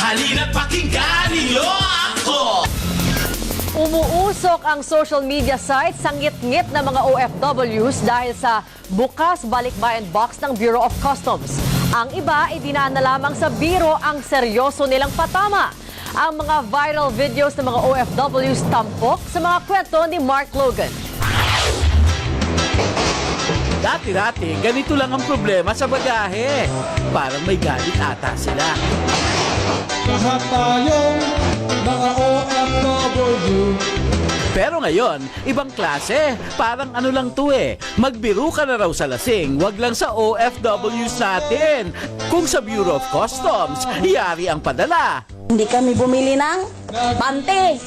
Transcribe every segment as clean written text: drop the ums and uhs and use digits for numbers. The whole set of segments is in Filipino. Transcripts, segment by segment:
Halina't pakinggan ninyo ako! Umuusok ang social media sites sa ngit-ngit ng mga OFWs dahil sa bukas balikbayan box ng Bureau of Customs. Ang iba ay dinaan na lamang sa biro ang seryoso nilang patama. Ang mga viral videos ng mga OFWs tampok sa mga kwento ni Mark Logan. Dati-dati, ganito lang ang problema sa bagahe. Parang may galit ata sila. Lahat tayong mga OFW. Pero ngayon, ibang klase. Parang ano lang to magbiro ka na raw sa lasing, wag lang sa OFWs natin. Kung sa Bureau of Customs, yari ang padala. Hindi kami bumili ng pante.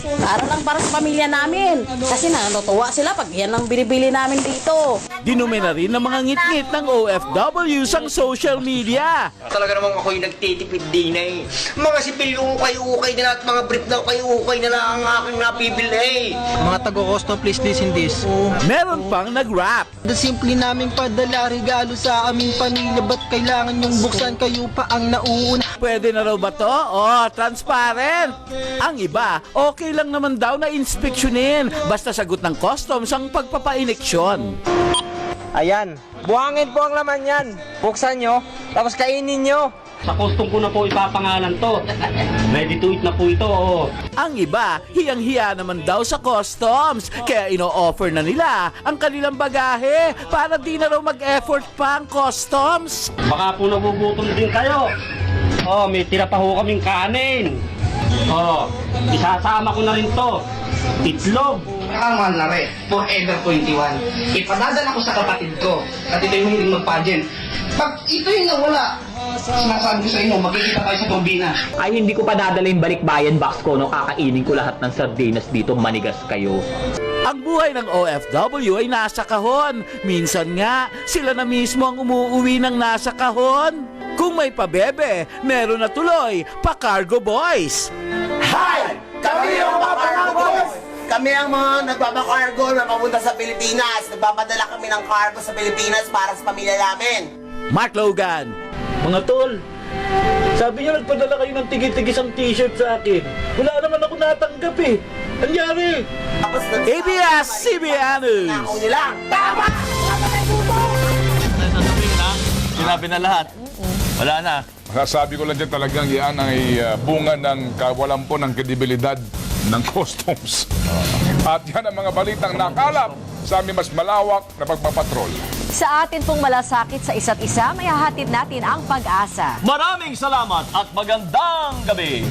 Para sa pamilya namin. Kasi natutuwa sila pag yan ang binibili namin dito. Dinumi na rin ng mga ngit-ngit ng OFWs ang social media. Talaga namang ako'y nagtitipid din eh. Mga sipil ukay-ukay nila at mga brief na ukay-ukay nila ang aking napibili. Mga tago-custom, please listen this. Meron pang nag-rap. The simple naming padala, regalo sa aming pamilya. Ba't kailangan yung buksan, kayo pa ang nauuna? Pwede na raw ba to? Oh, transparent. Ang iba, okay lang naman daw na inspeksyonin. Basta sagot ng customs ang pagpapainiksyon. Ayan, buhangin po ang laman yan. Buksan nyo, tapos kainin nyo. Sa custom ko na po ipapangalan to. Ready to eat na po ito. Oh. Ang iba, hiyang-hiya naman daw sa customs. Kaya ino-offer na nila ang kanilang bagahe para di na raw mag-effort pa ang customs. Baka po nagugutom din kayo. Oh, may tira pa ho kaming kanin. Oh, isasama ko na rin to. Itlog. Ang mahal na rin, Forever 21. Ipadadala ko sa kapatid ko at ito yung hiling mag-pageant. Pag ito yung nawala, sinasabi ko sa inyo, magkikita tayo sa turbina. Ay, hindi ko pa dadala yung balikbayan box ko, no? Kakainin ko lahat ng sardinas dito, manigas kayo. Ang buhay ng OFW ay nasa kahon. Minsan nga, sila na mismo ang umuuwi ng nasa kahon. Kung may pabebe, meron na tuloy pa-cargo boys. Hi! Kami yung mga cargo boys! Kami ang mga nagbabakargo na papunta sa Pilipinas. Nagpapadala kami ng cargo sa Pilipinas para sa pamilya namin. Mark Logan. Mga tol, sabi niyo nagpadala kayo ng tigil-tigis ang t-shirt sa akin. Wala naman ako natanggap eh. Anyari? Tapos ABS-CBN News. Ako nila. Tama! Sinabi na lahat. Wala na. Masasabi ko lang dyan talagang yan ay bunga ng kawalan po ng kredibilidad ng customs. At yan ang mga balitang nakalap sa aming mas malawak na pagpapatrol. Sa atin pong malasakit sa isa't isa, may hahatid natin ang pag-asa. Maraming salamat at magandang gabi.